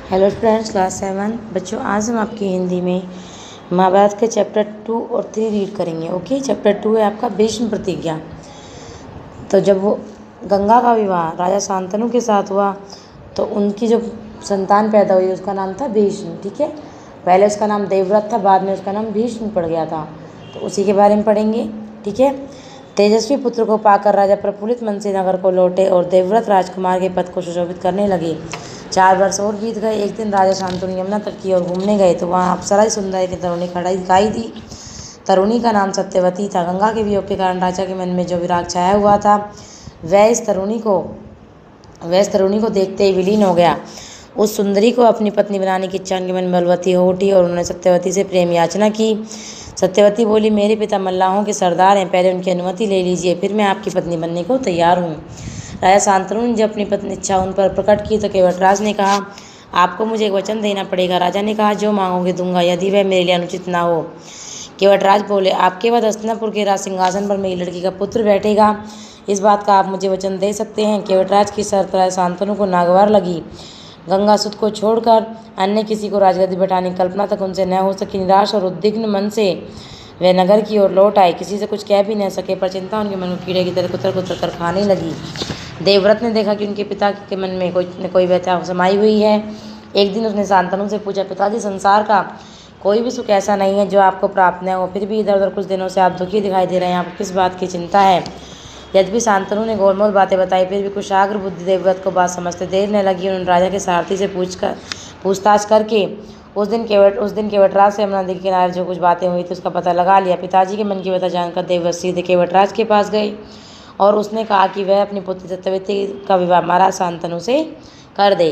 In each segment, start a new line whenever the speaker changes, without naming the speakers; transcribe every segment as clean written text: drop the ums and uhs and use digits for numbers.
Hello friends, class 7 बच्चों, आज हम आपकी हिंदी में महाभारत के चैप्टर 2 और 3 रीड करेंगे। ओके, चैप्टर 2 है आपका भीष्म प्रतिज्ञा। तो जब वो गंगा का विवाह राजा शांतनु के साथ हुआ तो उनकी जो संतान पैदा हुई उसका नाम था भीष्म। ठीक है, पहले उसका नाम देवव्रत था, बाद में उसका नाम भीष्म पड़ गया था। तो उसी के बारे में पढ़ेंगे। ठीक है, तेजस्वी पुत्र को पाकर राजा प्रफुल्लित मन से नगर को लौटे और देवव्रत राजकुमार के पद को सुशोभित करने लगे। 4 वर्ष और बीत गए। एक दिन राजा शांतनु यमुना तट की ओर घूमने गए तो वहाँ अप्सरा सुंदरी की तरुणी खड़ी दिखाई दी। तरुणी का नाम सत्यवती था। गंगा के वियोग के कारण राजा के मन में जो विराग छाया हुआ था वह इस तरुणी को देखते ही विलीन हो गया। उस सुंदरी को अपनी पत्नी बनाने की इच्छा उनके मन में बलवती हो उठी और उन्होंने सत्यवती से प्रेम याचना की। सत्यवती बोली, मेरे पिता मल्लाहों के सरदार हैं, पहले उनकी अनुमति ले लीजिए, फिर मैं आपकी पत्नी बनने को तैयार हूँ। राजा शांतनु ने जब अपनी पत्नी इच्छा उन पर प्रकट की तो केवटराज ने कहा, आपको मुझे एक वचन देना पड़ेगा। राजा ने कहा, जो मांगोगे दूंगा, यदि वह मेरे लिए अनुचित ना हो। केवटराज बोले, आपके बाद हस्तिनापुर के राज सिंहासन पर मेरी लड़की का पुत्र बैठेगा, इस बात का आप मुझे वचन दे सकते हैं। केवटराज की शर्त राजा शांतनु को नागवार लगी। गंगासुत को छोड़कर अन्य किसी को राजगद्दी बैठाने की कल्पना तक उनसे न हो सकी। निराश और उद्विग्न मन से वे नगर की ओर लौट आए। किसी से कुछ कह भी न सके, पर चिंता उनके मन को कीड़े की तरह कुतर कुतर कर खाने लगी। देवव्रत ने देखा कि उनके पिता के मन में कोई न कोई व्यथा समाई हुई है। एक दिन उसने शांतनु से पूछा, पिताजी, संसार का कोई भी सुख ऐसा नहीं है जो आपको प्राप्त न हो, फिर भी इधर उधर कुछ दिनों से आप दुखी दिखाई दे रहे हैं, आपको किस बात की चिंता है? यद्यपि शांतनु ने गोलमोल बातें बताई, फिर भी कुशाग्र बुद्धि देवव्रत को बात समझते देर न लगी। उन्होंने राजा के सारथी से पूछताछ करके उस दिन केवटराज से यमुना नदी के किनारे जो कुछ बातें हुई थी उसका पता लगा लिया। पिताजी के मन की व्यथा जानकर देवव्रत सीधे केवटराज के पास गए और उसने कहा कि वह अपनी पुत्री सत्यवती का विवाह महाराज शांतनु से कर दे।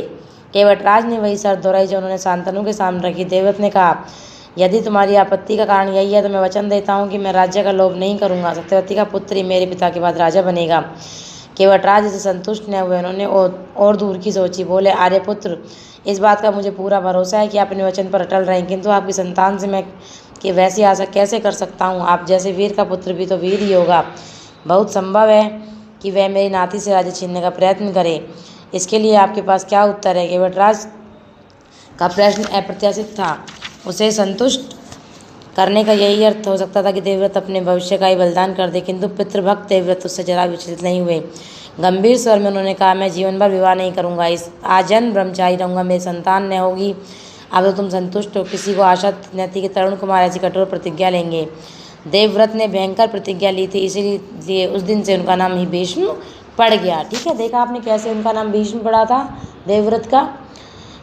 केवटराज ने वही शर्त दोहराई जो उन्होंने शांतनु के सामने रखी। देवव्रत ने कहा, यदि तुम्हारी आपत्ति का कारण यही है तो मैं वचन देता हूँ कि मैं राज्य का लोभ नहीं करूँगा। सत्यवती का पुत्र ही मेरे पिता के बाद राजा बनेगा। केवटराज इसे संतुष्ट न हुए, उन्होंने और दूर की सोची। बोले, आर्यपुत्र, इस बात का मुझे पूरा भरोसा है कि आप अपने वचन पर अटल रहें, किंतु आपकी संतान से मैं कि वैसी आशा कैसे कर सकता हूँ? आप जैसे वीर का पुत्र भी तो वीर ही होगा। बहुत संभव है कि वह मेरी नाती से राज्य छीनने का प्रयत्न करे। इसके लिए आपके पास क्या उत्तर है? केवटराज का प्रश्न अप्रत्याशित था। उसे संतुष्ट करने का यही अर्थ हो सकता था कि देवव्रत अपने भविष्य का ही बलिदान कर दे, किंतु पितृभक्त देवव्रत उससे जरा विचलित नहीं हुए। गंभीर स्वर में उन्होंने कहा, मैं जीवन भर विवाह नहीं करूंगा, इस आजन्म ब्रह्मचारी रहूंगा, मेरी संतान न होगी। अब तो तुम संतुष्ट हो। किसी को आशा न थी कि तरुण कुमार ऐसी कठोर प्रतिज्ञा लेंगे। देवव्रत ने भयंकर प्रतिज्ञा ली थी, इसीलिए उस दिन से उनका नाम ही भीष्म पड़ गया। ठीक है, देखा आपने कैसे उनका नाम भीष्म पड़ा था देवव्रत का।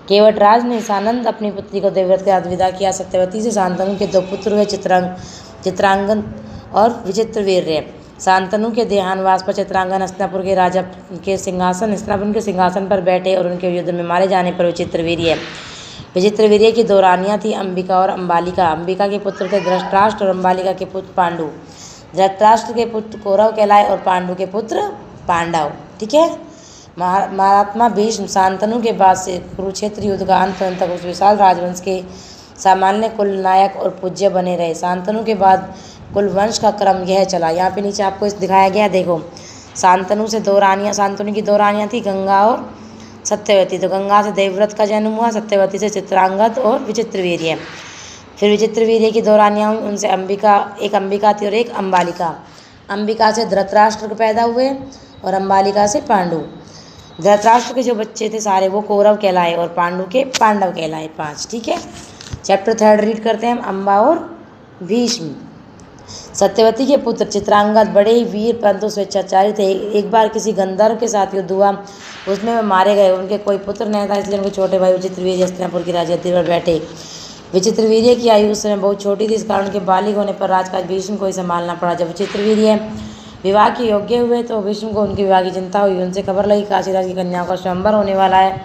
केवटराज ने सानंद अपनी पुत्री को देवव्रत के साथ विदा किया। सत्यवती से शांतनु के 2 पुत्र हुए, चित्रांगन और विचित्रवीर्य। शांतनु के देहांतवास पर चित्रांगन हस्तिनापुर के सिंहासन पर बैठे और उनके युद्ध में मारे जाने पर विचित्रवीर्य की 2 रानियां थी, अंबिका और अंबालिका। अंबिका के पुत्र थे धृतराष्ट्र और अंबालिका के पुत्र पांडु। धृतराष्ट्र के पुत्र कौरव कहलाए और पांडु के पुत्र पांडव। ठीक है, महात्मा भीष्म शांतनु के बाद से कुरुक्षेत्र युद्ध का अंत तक उस विशाल राजवंश के सामान्य कुल नायक और पूज्य बने रहे। शांतनु के बाद कुल वंश का क्रम यह चला। यहाँ पे नीचे आपको इस दिखाया गया, देखो। शांतनु की 2 रानियां थी, गंगा और सत्यवती। तो गंगा से देवव्रत का जन्म हुआ, सत्यवती से चित्रांगद और विचित्रवीर्य। फिर विचित्रवीर्य की 2 रानियां हुई, उनसे एक अंबिका थी और एक अंबालिका। अंबिका से धृतराष्ट्र पैदा हुए और अंबालिका से पांडु। धृतराष्ट्र के जो बच्चे थे सारे वो कौरव कहलाए और पांडु के पांडव कहलाए 5। ठीक है, चैप्टर 3 रीड करते हैं हम, अम्बा और भीष्म। सत्यवती के पुत्र चित्रांगद बड़े ही वीर परंतु स्वेच्छाचारी थे। एक बार किसी गंधर्व के साथ युद्ध हुआ, उसमें वे मारे गए। उनके कोई पुत्र नहीं था, इसलिए उनके छोटे भाई विचित्रवीर्य हस्तिनापुर की राजगद्दी पर बैठे। विचित्रवीर्य की आयु उस समय बहुत छोटी थी, इस कारण उनके बालिग होने पर राजकाज भीष्म को ही संभालना पड़ा। जब विचित्रवीर्य विवाह के योग्य हुए तो भीष्म को उनके विवाह की चिंता हुई। उनसे खबर लगी काशीराज की कन्याओं का स्वयंवर होने वाला है।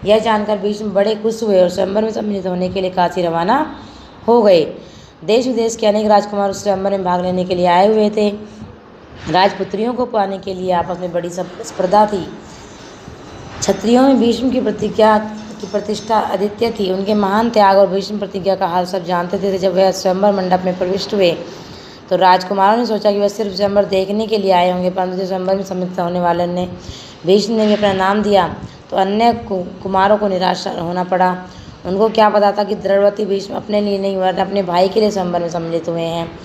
यह जानकर भीष्म बड़े खुश हुए और स्वयंवर में सम्मिलित होने के लिए काशी रवाना हो गए। देश विदेश के अनेक राजकुमार उस स्वयंवर में भाग लेने के लिए आए हुए थे। राजपुत्रियों को पाने के लिए आपस में बड़ी स्पर्धा थी। क्षत्रियों में भीष्म की प्रतिष्ठा अद्वितीय थी। उनके महान त्याग और भीष्म प्रतिज्ञा का हाल सब जानते थे। जब वह स्वयंवर मंडप में प्रविष्ट हुए तो राजकुमारों ने सोचा कि वह सिर्फ स्वयंवर देखने के लिए आए होंगे, परंतु स्वयंवर में सम्मिलित होने वाले ने भीष्म ने भी अपना नाम दिया। तो अन्य कुमारों को निराश होना पड़ा। उनको क्या पता था कि द्रौपदी भीष्म अपने लिए नहीं वरन अपने भाई के लिए स्वयंवर में सम्मिलित हुए हैं।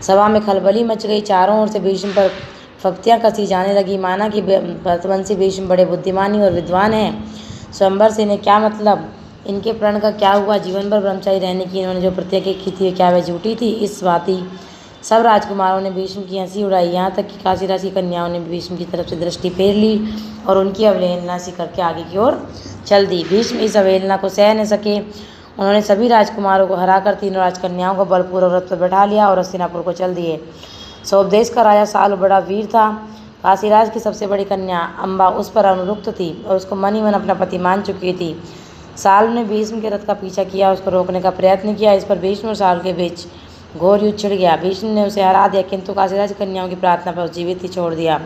सभा में खलबली मच गई। चारों ओर से भीष्म पर फप्तियाँ कसी जाने लगी, माना कि भरतवंशी भीष्म बड़े बुद्धिमानी और विद्वान हैं। स्वयंवर से इन्हें क्या मतलब, इनके प्रण का क्या हुआ, जीवन भर ब्रह्मचारी रहने की इन्होंने जो प्रतिज्ञा की थी क्या वह झूठी थी। इस भांति सब राजकुमारों ने भीष्म की हंसी उड़ाई। यहाँ तक कि काशीराज की कन्याओं ने भीष्म की तरफ से दृष्टि फेर ली और उनकी अवहेलना सी करके आगे की ओर चल दी। भीष्म इस अवहेलना को सह न सके। उन्होंने सभी राजकुमारों को हराकर तीनों राजकन्याओं को बलपूर्वक रथ पर बैठा लिया और हस्तिनापुर को चल दिए। सौदेश का राजा साल बड़ा वीर था। काशीराज की सबसे बड़ी कन्या अम्बा उस पर अनुरक्त थी और उसको मन ही मन अपना पति मान चुकी थी। साल ने भीष्म के रथ का पीछा किया, उसको रोकने का प्रयत्न किया। इस पर भीष्म और साल के बीच घोर युद्ध छिड़ गया। भीष्म ने उसे हरा दिया, किंतु काशीराज की कन्याओं की प्रार्थना पर जीवित ही छोड़ दिया।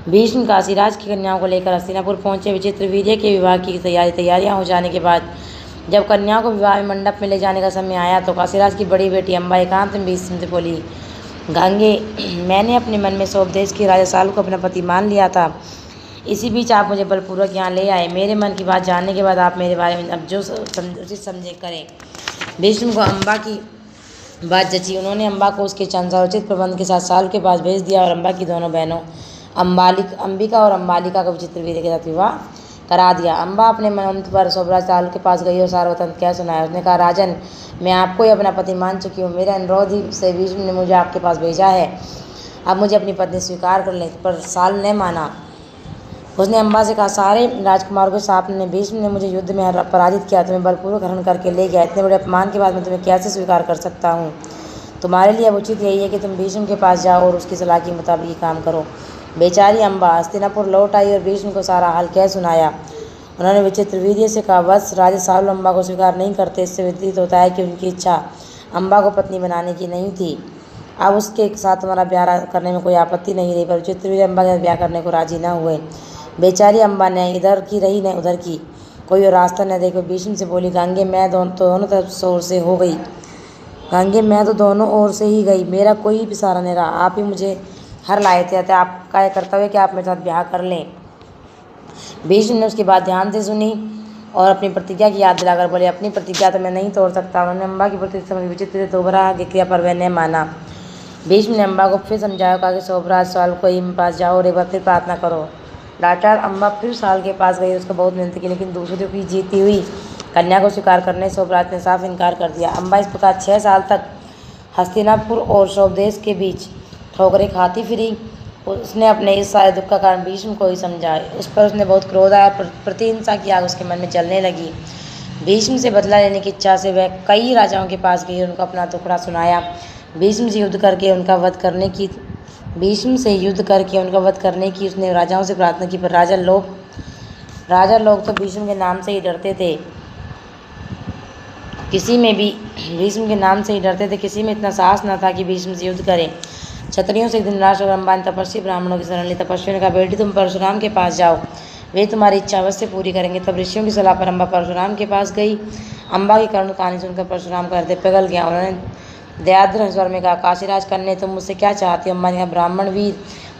भीष्म काशीराज की कन्याओं को लेकर हस्तिनापुर पहुंचे। विचित्र वीर्य के विवाह की तैयारियां हो जाने के बाद जब कन्याओं को विवाह में मंडप में ले जाने का समय आया तो काशीराज की बड़ी बेटी अम्बा एकांत में भीष्म से बोली, गांगे, मैंने अपने मन में सौदेश के राजा साल को अपना पति मान लिया था। इसी बीच आप मुझे बलपूर्वक यहाँ ले आए। मेरे मन की बात जानने के बाद आप मेरे बारे में अब जो उचित समझे करें। भीष्म को अम्बा की बात जची। उन्होंने अम्बा को उसके चंद्रोचित प्रबंध के साथ साल के पास भेज दिया और अम्बा की दोनों बहनों अंबिका और अम्बालिका का विचित्र वीर्य के साथ विवाह करा दिया। अम्बा अपने मंत्र पर सोबराज साल के पास गई और सार्वतंत्र क्या सुनाया। उसने कहा, राजन, मैं आपको ही अपना पति मान चुकी हूँ। मेरे अनुरोध ही से भीष्म ने मुझे आपके पास भेजा है। अब मुझे अपनी पत्नी स्वीकार कर लें। पर साल ने माना। उसने अम्बा से कहा, सारे राजकुमारों के सामने भीष्म ने मुझे युद्ध में पराजित किया, तुम्हें बलपूर्वक हरण करके ले गया। इतने बड़े अपमान के बाद मैं तुम्हें कैसे स्वीकार कर सकता हूँ। तुम्हारे लिए अब उचित यही है कि तुम भीष्म के पास जाओ और उसकी सलाह के मुताबिक ही काम करो। बेचारी अम्बा हस्तिनापुर लौट आई और भीष्म को सारा हाल कह सुनाया। उन्होंने विचित्र वीर्य से कहा, वत्स, राजा साल अम्बा को स्वीकार नहीं करते। इससे विदित होता है कि उनकी इच्छा अम्बा को पत्नी बनाने की नहीं थी। अब उसके साथ तुम्हारा ब्याह करने में कोई आपत्ति नहीं रही, पर विचित्र वीर्य अम्बा के साथ ब्याह करने को राजी न हुए। बेचारी अम्बा ने इधर की रही न उधर की, कोई और रास्ता न देखो। भीष्म से बोली, गांगे, मैं दोनों तरफ ओर से हो गई। गांगे, मैं तो दोनों ओर से ही गई, मेरा कोई भी सहारा नहीं रहा। आप ही मुझे हर लाए थे, अतः आपका यह कर्तव्य कि आप मेरे साथ ब्याह कर लें। भीष्म ने उसकी बात ध्यान से सुनी और अपनी प्रतिज्ञा की याद दिलाकर बोले, अपनी प्रतिज्ञा तो मैं नहीं तोड़ सकता। उन्होंने अम्बा की प्रतिज्ञा समझ विचित्र दोबारा की क्रिया पर वह ने माना। भीष्म ने अम्बा को फिर समझाया, कहा कि सोबराज साल को ही पास जाओ और एक बार फिर प्रार्थना करो। लाचार अम्बा फिर साल के पास गई, उसको बहुत मेहनत की, लेकिन दूसरों की जीती हुई कन्या को स्वीकार करने सोबराज ने साफ इनकार कर दिया। अम्बा इस प्रकार 6 साल तक हस्तिनापुर और स्वदेश के बीच ठोकरें खाती फिरी। उसने अपने इस सारे दुख का कारण भीष्म को ही समझा। उस पर उसने बहुत क्रोध आया, प्रतिहिंसा की आग उसके मन में जलने लगी। भीष्म से बदला लेने की इच्छा से वह कई राजाओं के पास गई और उनको अपना दुखड़ा सुनाया। भीष्म से युद्ध करके उनका वध करने की उसने राजाओं से प्रार्थना की, पर राजा लोग तो भीष्म के नाम से ही डरते थे। किसी में इतना साहस न था कि भीष्म से युद्ध करे। क्षत्रियों से एक दिन राष्ट्र और अम्बा ने तपस्वी ब्राह्मणों की शरण ली। तपस्वियों ने कहा, बेटी, तुम परशुराम के पास जाओ, वे तुम्हारी इच्छा अवश्य पूरी करेंगे। तब ऋषियों की सलाह पर अम्बा परशुराम के पास गई। अम्बा की करुण कहानी सुनकर परशुराम का हृदय पिघल गया। उन्होंने दयाद्र स्वर में कहा, काशीराज कन्या, तुम मुझसे क्या चाहती हो। अम्बा ने कहा, ब्राह्मण वीर,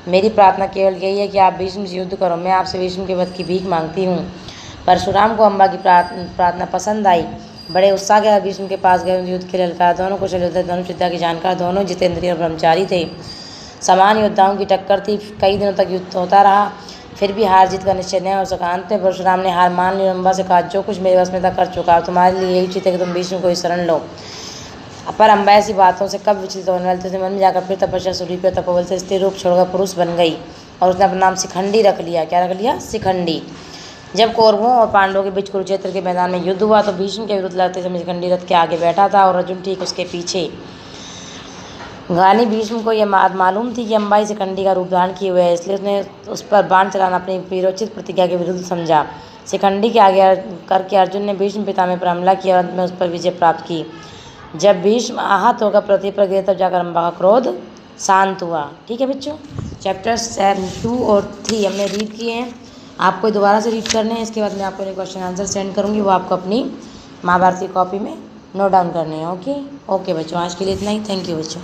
मेरी प्रार्थना केवल यही है कि आप भीष्म से युद्ध करो। मैं आपसे भीष्म के वध की भीख मांगती हूँ। परशुराम को अम्बा की प्रार्थना पसंद आई। बड़े उत्साह के साथ भीष्म के पास गए। युद्ध के ललकार, दोनों कुशल योद्धा, दोनों विद्या के जानकार, दोनों जितेंद्रिय और ब्रह्मचारी थे। समान योद्धाओं की टक्कर थी। कई दिनों तक युद्ध होता रहा, फिर भी हार जीत का निश्चय न हो सका। अंत में परशुराम ने हार मान ली। अम्बा से कहा, जो कुछ मेरे वश में था कर चुका, तुम्हारे लिए यही उचित है कि तुम भीष्म को ही शरण लो। पर अम्बा ऐसी बातों से कब विचलित होने वाली थी। उसने मन में जाकर फिर तपस्या शुरू की। तपोबल से स्त्री रूप छोड़कर पुरुष बन गई और उसने अपना नाम शिखंडी रख लिया। क्या रख लिया? शिखंडी। जब कौरवों और पांडवों के बीच कुरुक्षेत्र के मैदान में युद्ध हुआ तो भीष्म के विरुद्ध लड़ते समय शिखंडी रथ के आगे बैठा था और अर्जुन ठीक उसके पीछे। गानी भीष्म को यह मालूम थी कि अम्बा ही शिखंडी का रूप धारण किए हुए है, इसलिए उसने उस पर बाण चलाना अपनी वीरोचित प्रतिज्ञा के विरुद्ध समझा। शिखंडी के आगे करके अर्जुन ने भीष्म पितामह पर हमला किया और अंत में उस पर विजय प्राप्त की। जब भीष्म आहत होकर पृथ्वी पर गिरे तब जाकर अम्बा का क्रोध शांत हुआ। ठीक है बच्चों, चैप्टर्स 2 और 3 हमने रीड किए हैं। आपको दोबारा से रीड करने हैं। इसके बाद मैं आपको क्वेश्चन आंसर सेंड करूँगी, वो आपको अपनी महाभारती कॉपी में नोट डाउन करने हैं। ओके बच्चों, आज के लिए इतना ही। थैंक यू बच्चों।